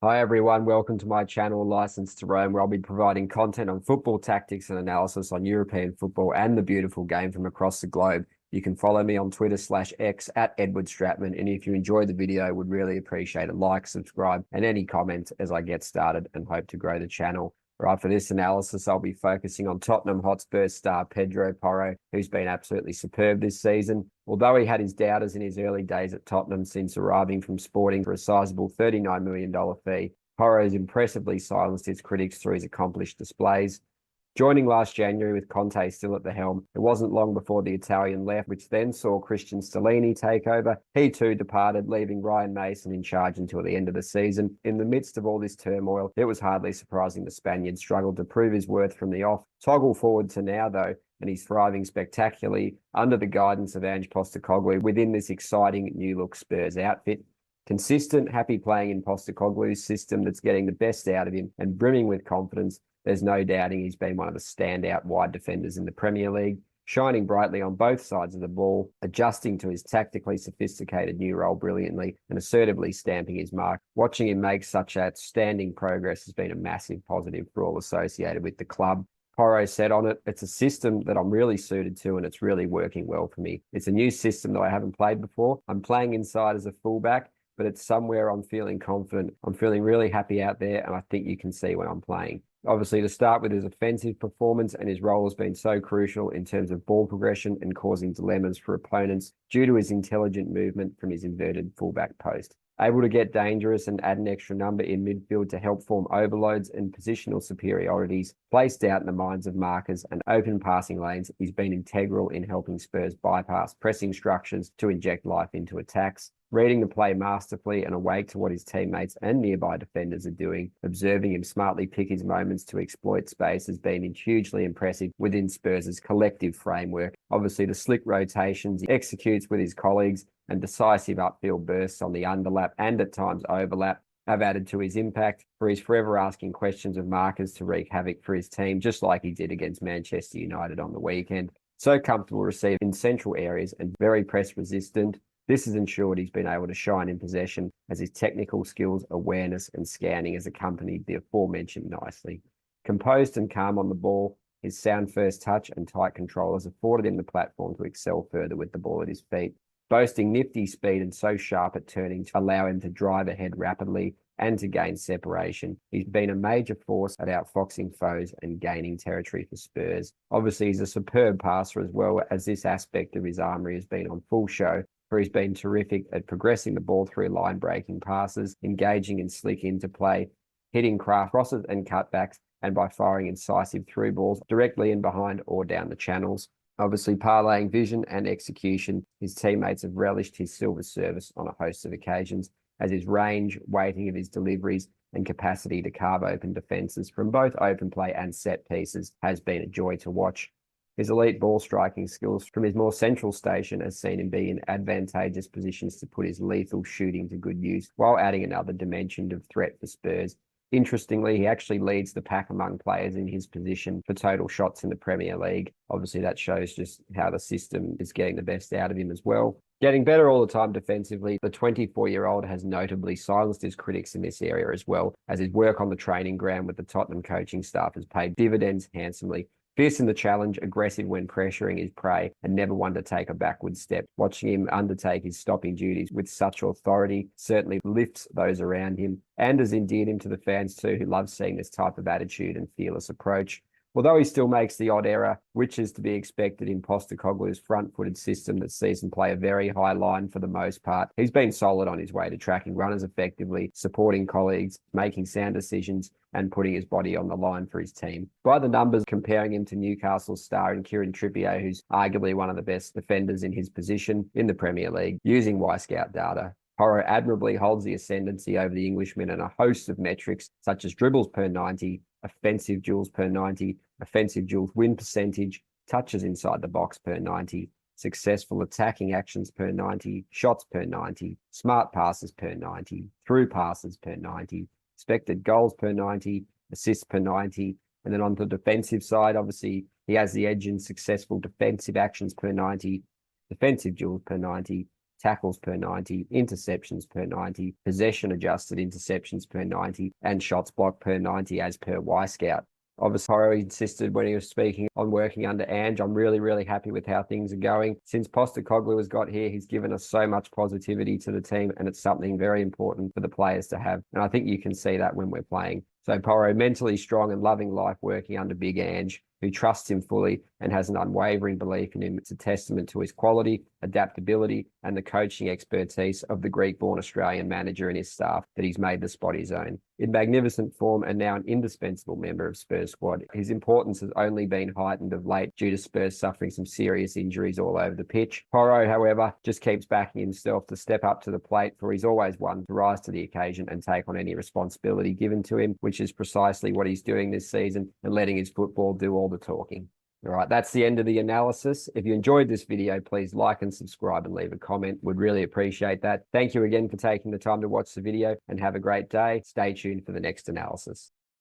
Hi everyone, welcome to my channel License to Roam, where I'll be providing content on football tactics and analysis on European football and the beautiful game from across the globe. You can follow me on Twitter/X at Edward Stratman, and if you enjoyed the video, would really appreciate a like, subscribe, and any comment as I get started and hope to grow the channel. Right, for this analysis, I'll be focusing on Tottenham Hotspur star Pedro Porro, who's been absolutely superb this season. Although he had his doubters in his early days at Tottenham since arriving from Sporting for a sizable $39 million fee, Porro has impressively silenced his critics through his accomplished displays. Joining last January with Conte still at the helm, it wasn't long before the Italian left, which then saw Christian Stellini take over. He too departed, leaving Ryan Mason in charge until the end of the season. In the midst of all this turmoil, it was hardly surprising the Spaniard struggled to prove his worth from the off. Toggle forward to now, though, and he's thriving spectacularly under the guidance of Ange Postecoglou within this exciting new-look Spurs outfit. Consistent, happy playing in Postecoglou's system that's getting the best out of him and brimming with confidence. There's no doubting he's been one of the standout wide defenders in the Premier League, shining brightly on both sides of the ball, adjusting to his tactically sophisticated new role brilliantly and assertively stamping his mark. Watching him make such outstanding progress has been a massive positive for all associated with the club. Porro said on it, "It's a system that I'm really suited to and it's really working well for me. It's a new system that I haven't played before. I'm playing inside as a fullback, but it's somewhere I'm feeling confident. I'm feeling really happy out there, and I think you can see when I'm playing." Obviously, to start with his offensive performance, and his role has been so crucial in terms of ball progression and causing dilemmas for opponents due to his intelligent movement from his inverted fullback post. Able to get dangerous and add an extra number in midfield to help form overloads and positional superiorities placed out in the minds of markers and open passing lanes, he's been integral in helping Spurs bypass pressing structures to inject life into attacks. Reading the play masterfully and awake to what his teammates and nearby defenders are doing, observing him smartly pick his moments to exploit space has been hugely impressive within Spurs' collective framework. Obviously, the slick rotations he executes with his colleagues and decisive upfield bursts on the underlap and at times overlap have added to his impact, for he's forever asking questions of markers to wreak havoc for his team, just like he did against Manchester United on the weekend. So comfortable receiving in central areas and very press resistant. This has ensured he's been able to shine in possession as his technical skills, awareness, and scanning has accompanied the aforementioned nicely. Composed and calm on the ball, his sound first touch and tight control has afforded him the platform to excel further with the ball at his feet. Boasting nifty speed and so sharp at turning to allow him to drive ahead rapidly and to gain separation. He's been a major force at outfoxing foes and gaining territory for Spurs. Obviously, he's a superb passer as well, as this aspect of his armory has been on full show, for he's been terrific at progressing the ball through line-breaking passes, engaging in slick interplay, hitting craft crosses and cutbacks, and by firing incisive through balls directly in behind or down the channels. Obviously, parlaying vision and execution, his teammates have relished his silver service on a host of occasions, as his range, weighting of his deliveries, and capacity to carve open defences from both open play and set pieces has been a joy to watch. His elite ball striking skills from his more central station has seen him be in advantageous positions to put his lethal shooting to good use, while adding another dimension of threat for Spurs. Interestingly, he actually leads the pack among players in his position for total shots in the Premier League. Obviously, that shows just how the system is getting the best out of him as well. Getting better all the time defensively, the 24-year-old has notably silenced his critics in this area as well, as his work on the training ground with the Tottenham coaching staff has paid dividends handsomely. Fierce in the challenge, aggressive when pressuring his prey, and never one to take a backward step. Watching him undertake his stopping duties with such authority certainly lifts those around him and has endeared him to the fans too, who love seeing this type of attitude and fearless approach. Although he still makes the odd error, which is to be expected in Postecoglou's front-footed system that sees him play a very high line for the most part, he's been solid on his way to tracking runners effectively, supporting colleagues, making sound decisions, and putting his body on the line for his team. By the numbers, comparing him to Newcastle's star in Kieran Trippier, who's arguably one of the best defenders in his position in the Premier League, using Wyscout data, Porro admirably holds the ascendancy over the Englishman in a host of metrics, such as dribbles per 90, offensive duels per 90, offensive duels win percentage, touches inside the box per 90, successful attacking actions per 90, shots per 90, smart passes per 90, through passes per 90, expected goals per 90, assists per 90. And then on the defensive side, obviously, he has the edge in successful defensive actions per 90, defensive duels per 90, tackles per 90, interceptions per 90, possession adjusted interceptions per 90, and shots blocked per 90 as per Wyscout. Obviously, Porro insisted when he was speaking on working under Ange. I'm really, really happy with how things are going. Since Postecoglou has got here, he's given us so much positivity to the team, and it's something very important for the players to have. And I think you can see that when we're playing. So Porro, mentally strong and loving life working under Big Ange, who trusts him fully and has an unwavering belief in him. It's a testament to his quality, adaptability, and the coaching expertise of the Greek-born Australian manager and his staff that he's made the spot his own. In magnificent form and now an indispensable member of Spurs squad, his importance has only been heightened of late due to Spurs suffering some serious injuries all over the pitch. Porro, however, just keeps backing himself to step up to the plate, for he's always one to rise to the occasion and take on any responsibility given to him, which is precisely what he's doing this season, and letting his football do all the talking. All right, that's the end of the analysis. If you enjoyed this video, please like and subscribe and leave a comment. Would really appreciate that. Thank you again for taking the time to watch the video, and have a great day. Stay tuned for the next analysis.